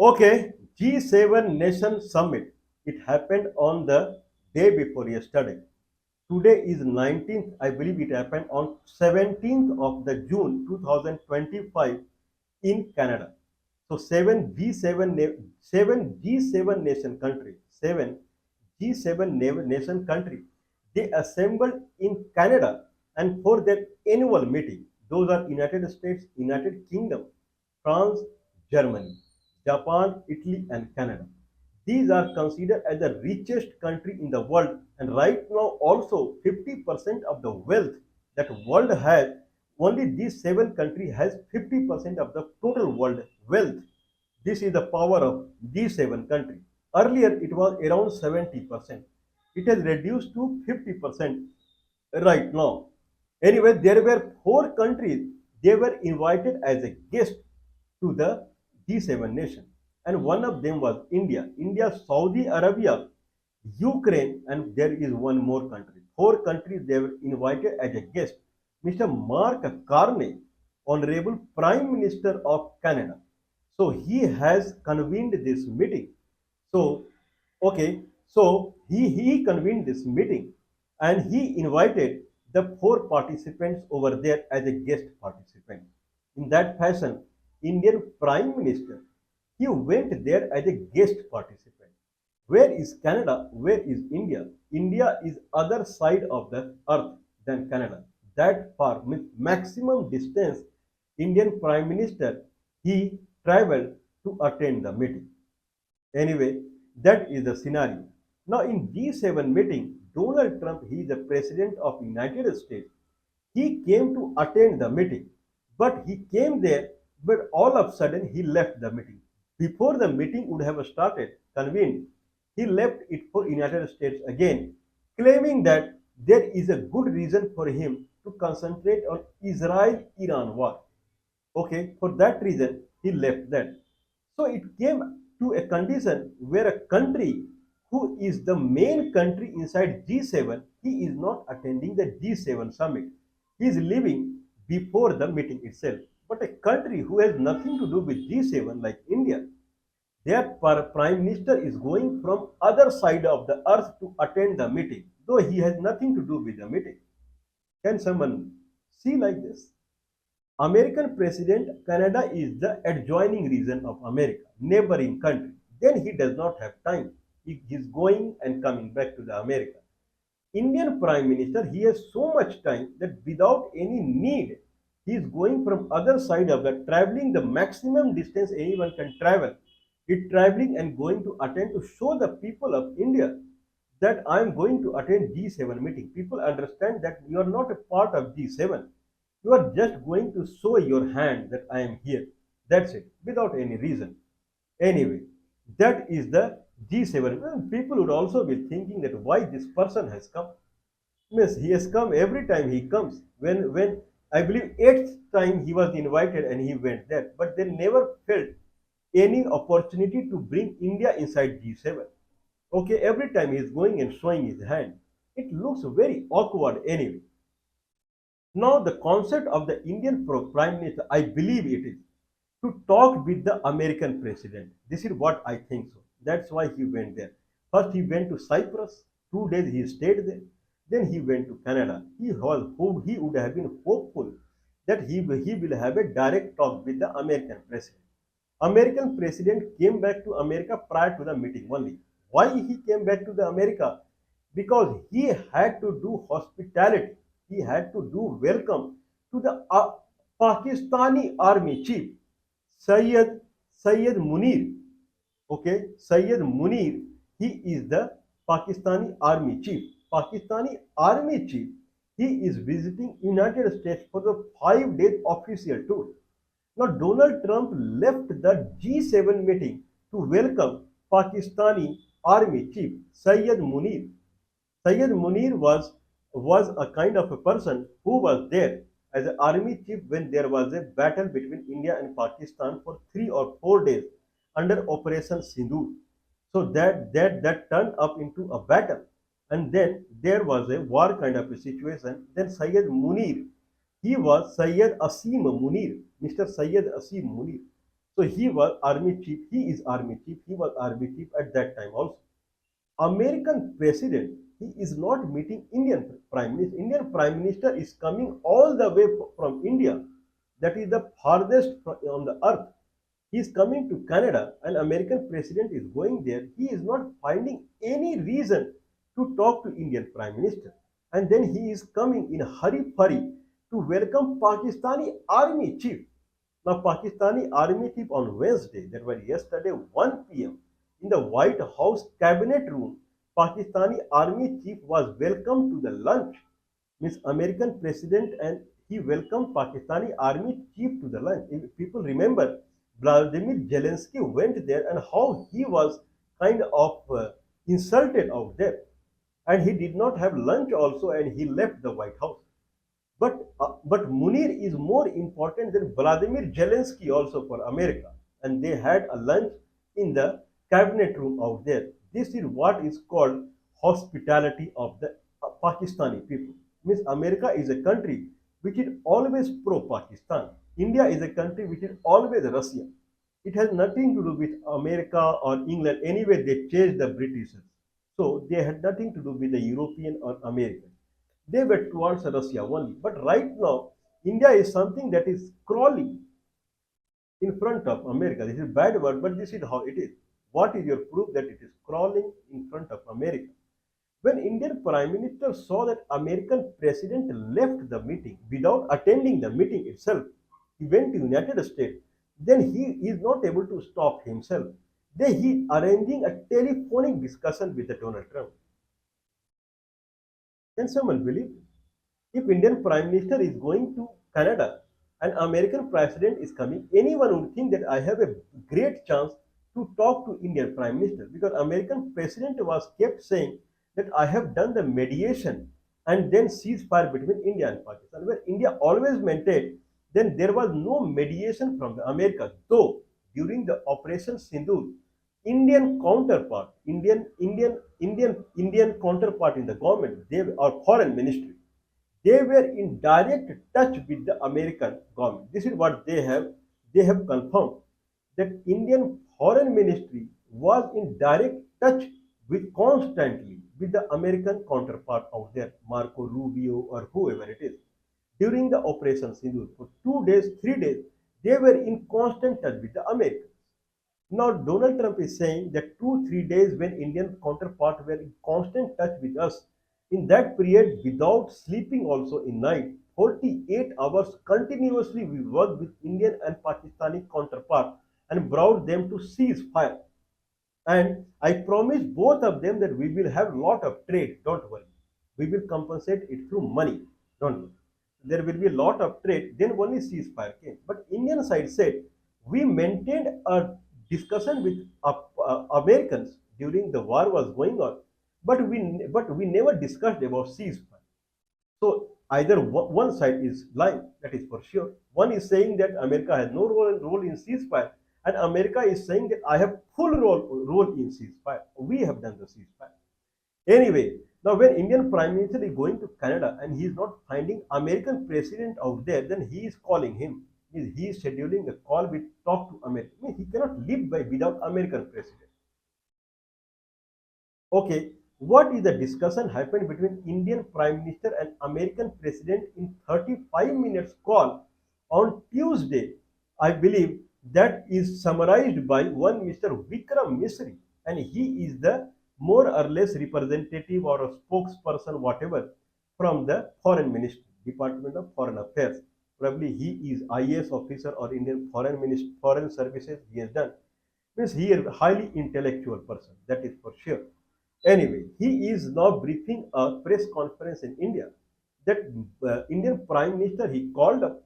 Okay, G7 Nation Summit. It happened on the day before yesterday. Today is 19th. I believe it happened on 17th of the June 2025 in Canada. So seven G7 nation country, seven G7 nation country, they assembled in Canada and for their annual meeting. Those are United States, United Kingdom, France, Germany, Japan, Italy, and Canada. These are considered as the richest country in the world, and right now also 50% of the wealth that world has, only these seven countries has 50% of the total world wealth. This is the power of G7 country. Earlier it was around 70%. It has reduced to 50% right now. Anyway, there were four countries. They were invited as a guest to the G7 nation. And one of them was India. India, Saudi Arabia, Ukraine, and there is one more country. Four countries they were invited as a guest. Mr. Mark Carney, Honorable Prime Minister of Canada. So he has convened this meeting. So, okay, so he convened this meeting and he invited the four participants over there as a guest participant. In that fashion, Indian Prime Minister, he went there as a guest participant. Where is Canada? Where is India? India is other side of the earth than Canada. That far, maximum distance, Indian Prime Minister, he traveled to attend the meeting. Anyway, that is the scenario. Now in G7 meeting, Donald Trump, he is the president of United States. He came to attend the meeting, but he came there, but all of a sudden he left the meeting. Before the meeting would have started, convened, he left it for United States again, claiming that there is a good reason for him to concentrate on Israel-Iran war. Okay, for that reason, he left that. So it came to a condition where a country who is the main country inside G7, he is not attending the G7 summit. He is leaving before the meeting itself. But a country who has nothing to do with G7 like India, their prime minister is going from other side of the earth to attend the meeting, though he has nothing to do with the meeting. Can someone see like this? American president, Canada is the adjoining region of America, neighboring country. Then he does not have time. He is going and coming back to the America. Indian Prime Minister, he has so much time that without any need, he is going from other side of the traveling the maximum distance anyone can travel. He traveling and going to attend to show the people of India that I am going to attend G7 meeting. People understand that you are not a part of G7. You are just going to show your hand that I am here. That's it, without any reason. Anyway, that is the G7. And people would also be thinking that why this person has come. Yes, he has come every time he comes. When I believe eighth time he was invited and he went there, but they never felt any opportunity to bring India inside G7. Okay, every time he is going and showing his hand, it looks very awkward anyway. Now, the concept of the Indian Prime Minister, I believe it is to talk with the American president. This is what I think so. That's why he went there. First, he went to Cyprus. 2 days he stayed there. Then he went to Canada. He would have been hopeful that he will have a direct talk with the American president. American president came back to America prior to the meeting only. Why he came back to the America? Because he had to do hospitality. He had to do welcome to the Pakistani army chief, Sayyid Munir. Okay, Sayyid Munir. He is the Pakistani army chief. Pakistani army chief. He is visiting United States for the 5 days official tour. Now, Donald Trump left the G7 meeting to welcome Pakistani army chief Sayyid Munir. Sayyid Munir was a kind of a person who was there as an army chief when there was a battle between India and Pakistan for 3 or 4 days under Operation Sindoor. So that turned up into a battle, and then there was a war kind of a situation. Then Sayyid Munir, he was Sayyid Asim Munir, Mr. Sayyid Asim Munir. So he was army chief. He is army chief. He was army chief at that time also. American president, he is not meeting Indian prime minister. Indian prime minister is coming all the way from India. That is the farthest on the earth. He is coming to Canada, and American president is going there. He is not finding any reason to talk to Indian prime minister. And then he is coming in a hurry to welcome Pakistani army chief. Now, Pakistani army chief on Wednesday, that was yesterday, 1 p.m., in the White House cabinet room, Pakistani army chief was welcomed to the lunch. Means American president and he welcomed Pakistani army chief to the lunch. If people remember, Vladimir Zelensky went there and how he was kind of insulted out there. And he did not have lunch also and he left the White House. But Munir is more important than Vladimir Zelensky also for America, and they had a lunch in the cabinet room out there. This is what is called hospitality of the Pakistani people. Means America is a country which is always pro-Pakistan. India is a country which is always Russia. It has nothing to do with America or England. Anyway, they chased the Britishers. So they had nothing to do with the European or American. They were towards Russia only. But right now, India is something that is crawling in front of America. This is a bad word, but this is how it is. What is your proof that it is crawling in front of America? When Indian Prime Minister saw that American President left the meeting without attending the meeting itself, he went to United States, then he is not able to stop himself. Then he arranging a telephonic discussion with the Donald Trump. Can someone believe? If Indian Prime Minister is going to Canada and American President is coming, anyone would think that I have a great chance to talk to Indian Prime Minister because American President was kept saying that I have done the mediation and then ceasefire between India and Pakistan. Where India always maintained, then there was no mediation from the America. Though during the Operation Sindoor, Indian counterpart in the government, they or foreign ministry, they were in direct touch with the American government. This is what they have confirmed that Indian foreign ministry was in direct touch with constantly with the American counterpart out there, Marco Rubio or whoever it is. During the Operation Sindoor, for 2 days, 3 days, they were in constant touch with the Americans. Now, Donald Trump is saying that 2 3 days when Indian counterpart were in constant touch with us, in that period, without sleeping also in night, 48 hours continuously we worked with Indian and Pakistani counterpart and brought them to cease fire. And I promise both of them that we will have lot of trade. Don't worry. We will compensate it through money. Don't worry. There will be a lot of trade. Then only ceasefire came. But Indian side said we maintained a discussion with Americans during the war was going on, but we never discussed about ceasefire. So either one side is lying, that is for sure. One is saying that America has no role in ceasefire, and America is saying that I have full role in ceasefire. We have done the ceasefire. Anyway, now when Indian Prime Minister is going to Canada and he is not finding American President out there, then he is calling him. He is scheduling a call with talk to America. I mean, he cannot live by without American President. Okay, what is the discussion happened between Indian Prime Minister and American President in 35 minutes call on Tuesday? I believe that is summarized by one Mr. Vikram Misri, and he is the more or less representative or a spokesperson, whatever, from the Foreign Ministry, Department of Foreign Affairs. Probably he is IAS officer or Indian Foreign Ministry, Foreign Services he has done. Means he is a highly intellectual person, that is for sure. Anyway, he is now briefing a press conference in India that Indian Prime Minister he called up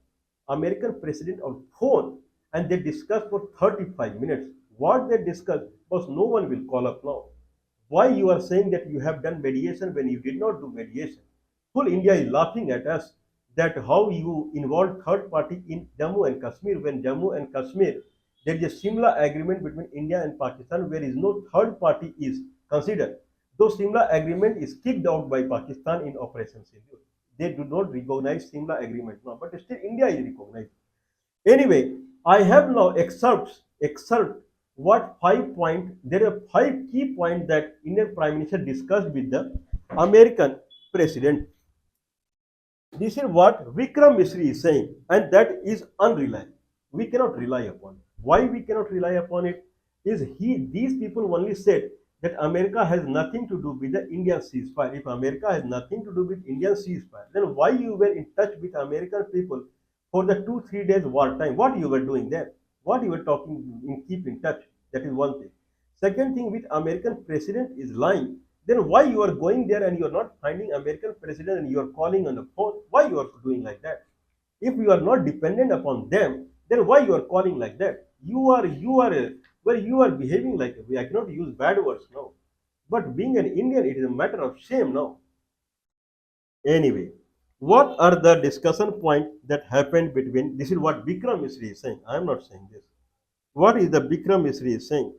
American President on phone and they discussed for 35 minutes. What they discussed was no one will call up now. Why you are saying that you have done mediation when you did not do mediation? Full India is laughing at us that how you involved third party in Jammu and Kashmir when Jammu and Kashmir there is a similar agreement between India and Pakistan where is no third party is considered. Though similar agreement is kicked out by Pakistan in Operation Sindoor. They do not recognize similar agreement now, but still India is recognized. Anyway, I have now excerpts excerpt what 5 point. There are 5 key points that Indian Prime Minister discussed with the American President. This is what Vikram Misri is saying, and that is unreliable. We cannot rely upon it. Why we cannot rely upon it? Is he? These people only said that America has nothing to do with the Indian ceasefire. If America has nothing to do with Indian ceasefire, then why you were in touch with American people for the 2 3 days war time? What you were doing there? What you were talking in keep in touch? That is one thing. Second thing, with American president is lying, then why you are going there and you are not finding American president and you are calling on the phone? Why you are doing like that? If you are not dependent upon them, then why you are calling like that? Well, you are behaving like, I cannot use bad words now, but being an Indian, it is a matter of shame now. Anyway, what are the discussion points that happened between? This is what Bikram Misri is saying. I am not saying this. What is the Bikram Misri is saying?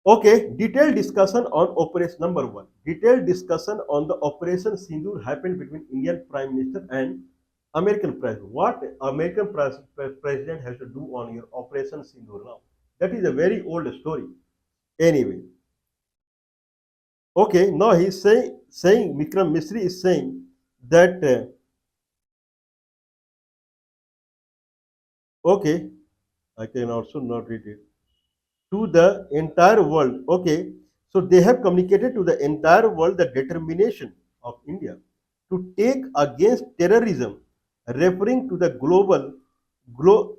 Okay, detailed discussion on operation number one. Detailed discussion on the operation Sindoor happened between Indian Prime Minister and American President. What American President has to do on your operation Sindoor now? That is a very old story. Anyway, okay, now he's saying Vikram Misri is saying that okay, I can also not read it. To the entire world. Okay, so they have communicated to the entire world the determination of India to take against terrorism, referring to the glo.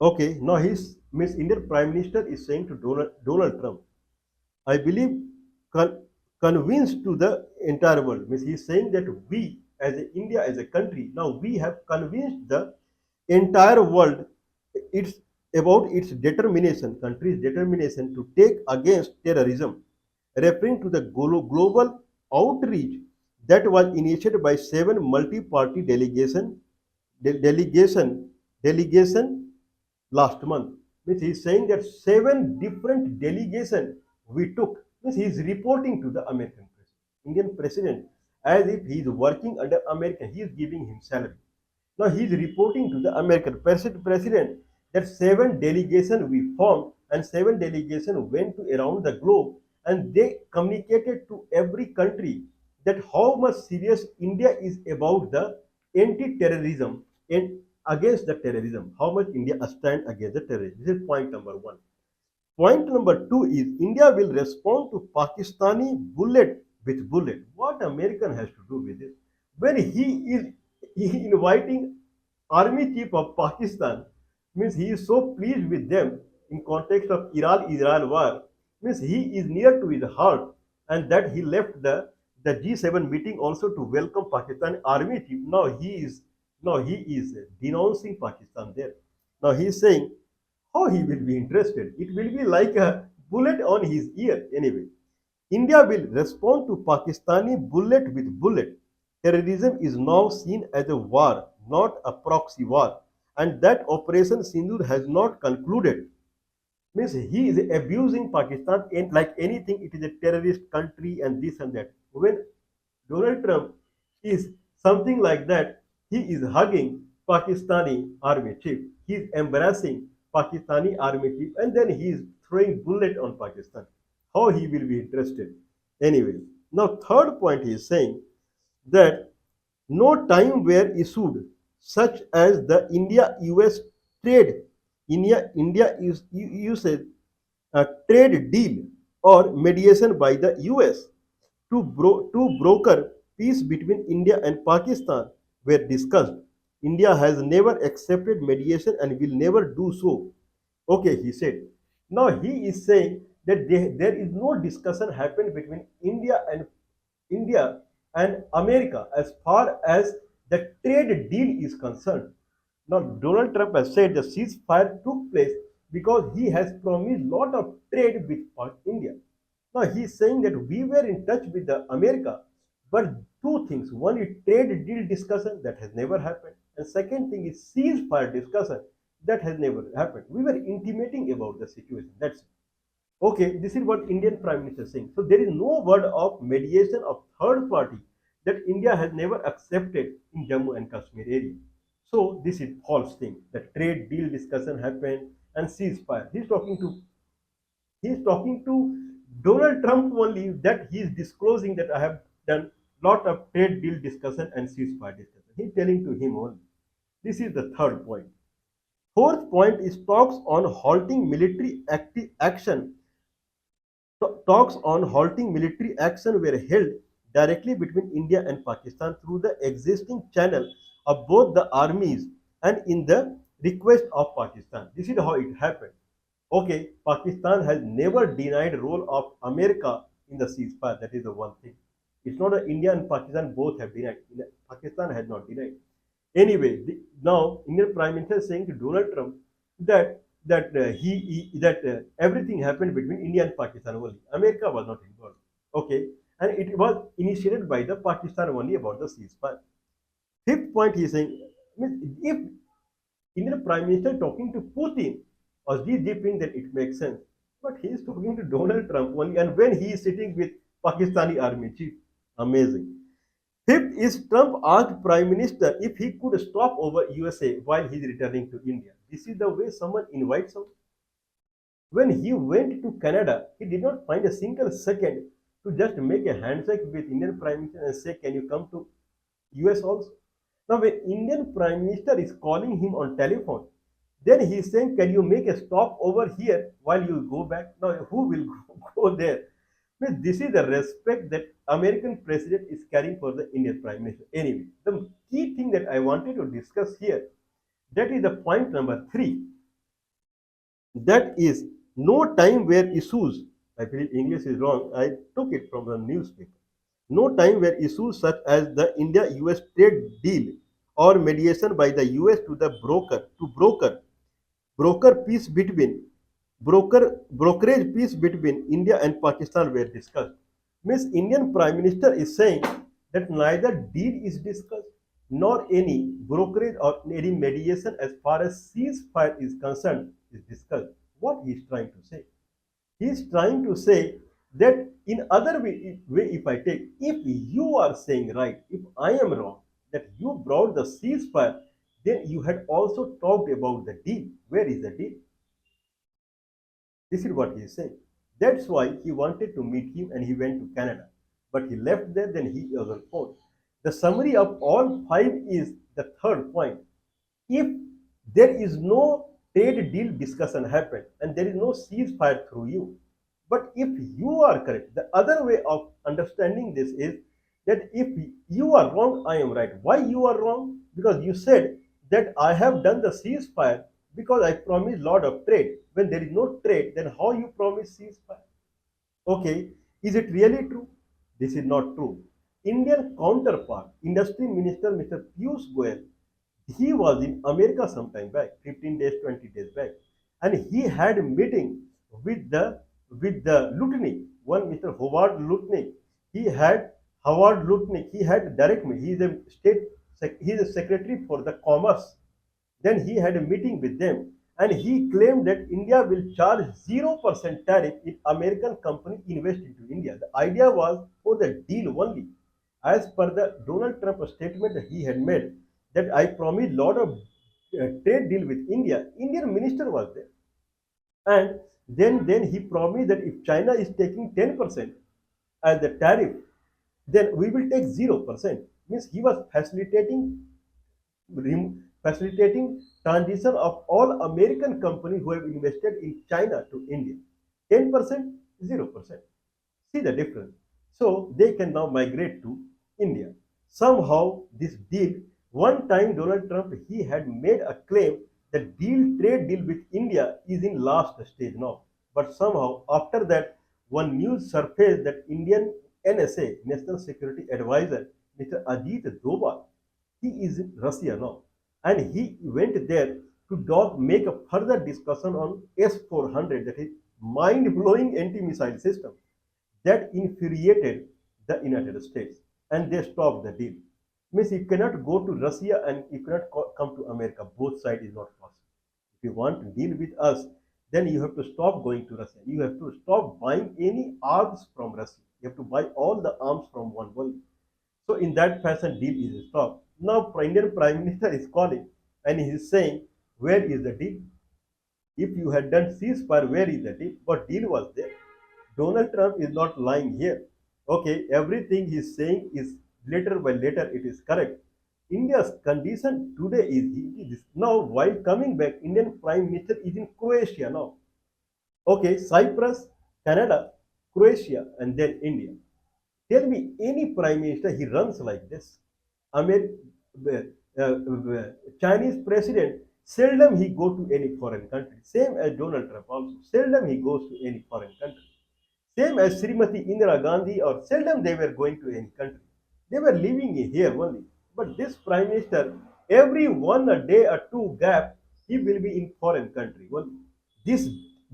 Okay, now his Miss Indian Prime Minister is saying to Donald Trump, I believe, con- convinced to the entire world. Means he is saying that we, as a India, as a country, now we have convinced the entire world it's about its determination, country's determination to take against terrorism, referring to the global outreach that was initiated by 7 multi-party delegation last month. Means he's saying that 7 different delegation we took. Means he's reporting to the American president, Indian president, as if he's working under American. He is giving him salary. Now he is reporting to the American president that 7 delegation we formed and 7 delegation went to around the globe and they communicated to every country that how much serious India is about the anti-terrorism and against the terrorism. How much India stand against the terrorism. This is point number one. Point number two is India will respond to Pakistani bullet with bullet. What American has to do with this? When he inviting army chief of Pakistan, means he is so pleased with them in context of Iran-Israel war, means he is near to his heart, and that he left the G7 meeting also to welcome Pakistan army chief. Now he is denouncing Pakistan there. Now he is saying how he will be interested. It will be like a bullet on his ear. Anyway, India will respond to Pakistani bullet with bullet. Terrorism is now seen as a war, not a proxy war, and that Operation Sindoor has not concluded. Means he is abusing Pakistan and like anything, it is a terrorist country and this and that. When Donald Trump is something like that, he is hugging Pakistani army chief. He is embarrassing Pakistani army chief, and then he is throwing bullet on Pakistan. How he will be interested? Anyway, now third point he is saying that no time were issued such as the India-US trade India-US a trade deal or mediation by the US to broker peace between India and Pakistan were discussed. India has never accepted mediation and will never do so. Okay, he said. Now he is saying that there is no discussion happened between India and America as far as the trade deal is concerned. Now Donald Trump has said the ceasefire took place because he has promised lot of trade with India. Now he is saying that we were in touch with the America, but two things. One is trade deal discussion that has never happened, and second thing is ceasefire discussion that has never happened. We were intimating about the situation. That's it. Okay, this is what Indian Prime Minister is saying. So there is no word of mediation of third party that India has never accepted in Jammu and Kashmir area. So this is false thing. The trade deal discussion happened and ceasefire. He's talking to Donald Trump only, that he is disclosing that I have done lot of trade deal discussion and ceasefire discussion. He's telling to him only. This is the third point. Fourth point is talks on halting military action. Talks on halting military action were held directly between India and Pakistan through the existing channel of both the armies and in the request of Pakistan. This is how it happened. Okay, Pakistan has never denied role of America in the ceasefire. That is the one thing. It's not that India and Pakistan both have denied. Pakistan has not denied. Anyway, now Indian Prime Minister is saying to Donald Trump that everything happened between India and Pakistan only. America was not involved. Okay, and it was initiated by the Pakistan only about the ceasefire. Fifth point, he is saying, if Indian Prime Minister talking to Putin or Xi Jinping, then it makes sense. But he is talking to Donald Trump only, and when he is sitting with Pakistani army chief, amazing. Fifth is Trump asked Prime Minister if he could stop over USA while he is returning to India. This is the way someone invites him. When he went to Canada, he did not find a single second to just make a handshake with Indian Prime Minister and say, "Can you come to US also?" Now, when Indian Prime Minister is calling him on telephone, then he is saying, "Can you make a stop over here while you go back?" Now, who will go there? This is the respect that American president is carrying for the Indian Prime Minister. Anyway, the key thing that I wanted to discuss here, that is the point number 3. That is no time where issues, I believe English is wrong, I took it from the newspaper. No time where issues such as the India-US trade deal or mediation by the US to the broker peace between brokerage peace between India and Pakistan were discussed. Means Indian Prime Minister is saying that neither deal is discussed nor any brokerage or any mediation as far as ceasefire is concerned is discussed. What he is trying to say? He is trying to say that in other way if I take, if you are saying right, if I am wrong, that you brought the ceasefire, then you had also talked about the deal. Where is the deal? This is what he is saying. That's why he wanted to meet him and he went to Canada. But he left there, then he was on phone. The summary of all 5 is the third point. If there is no trade deal discussion happened and there is no ceasefire through you, but if you are correct, the other way of understanding this is that if you are wrong, I am right. Why you are wrong? Because you said that I have done the ceasefire because I promised lot of trade. When there is no trade, then how you promise ceasefire? Okay, is it really true? This is not true. Indian counterpart, Industry Minister Mr. Piyush Goyal, he was in America sometime back, 15 days, 20 days back, and he had a meeting with the Lutnick, one Mr. Howard Lutnick. He had Howard Lutnick. He had direct meeting. He is a secretary for the commerce. Then he had a meeting with them and he claimed that India will charge 0% tariff if American company invest into India. The idea was for the deal only. As per the Donald Trump statement that he had made, that I promised lot of trade deal with India. Indian minister was there. And then he promised that if China is taking 10% as the tariff, then we will take 0%. Means he was facilitating transition of all American companies who have invested in China to India. 10%, 0%. See the difference. So they can now migrate to India. Somehow this deal, one time Donald Trump, he had made a claim that trade deal with India is in last stage now. But somehow after that, one news surfaced that Indian NSA, National Security Advisor, Mr. Ajit Doval, he is in Russia now. And he went there to make a further discussion on S-400, that is mind-blowing anti-missile system that infuriated the United States, and they stopped the deal. Means you cannot go to Russia and you cannot come to America. Both sides is not possible. If you want to deal with us, then you have to stop going to Russia. You have to stop buying any arms from Russia. You have to buy all the arms from one. So in that fashion, deal is stopped. Now Indian Prime Minister is calling And he's saying, where is the deal? If you had done ceasefire, where is the deal? What deal was there? Donald Trump is not lying here. Okay, everything he's saying is letter by letter, it is correct. India's condition today is now while coming back, Indian Prime Minister is in Croatia now. Okay, Cyprus, Canada, Croatia, and then India. Tell me any prime minister he runs like this. Amer- uh, Chinese president seldom he go to any foreign country. Same as Donald Trump also. Seldom he goes to any foreign country. Same as Srimati Indira Gandhi or seldom they were going to any country. They were living here only. But this prime minister, every one a day or two gap, he will be in foreign country only. This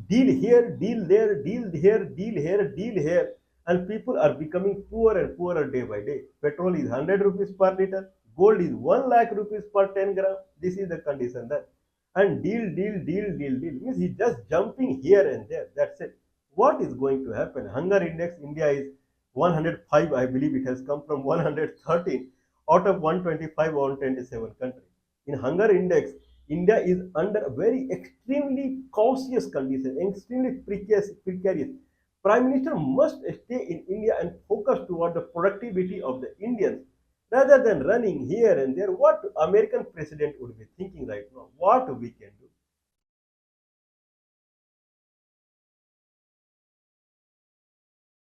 deal here, deal there, deal here, deal here, deal here, and people are becoming poorer and poorer day by day. Petrol is 100 rupees per liter, gold is 1 lakh rupees per 10 gram. This is the condition there. And deal means he's just jumping here and there. That's it. What is going to happen? Hunger index India is 105. I believe it has come from 113 out of 125 or 127 countries. In hunger index, India is under a very extremely cautious condition, extremely precarious. Prime Minister must stay in India and focus toward the productivity of the Indians rather than running here and there. What American president would be thinking right now? What we can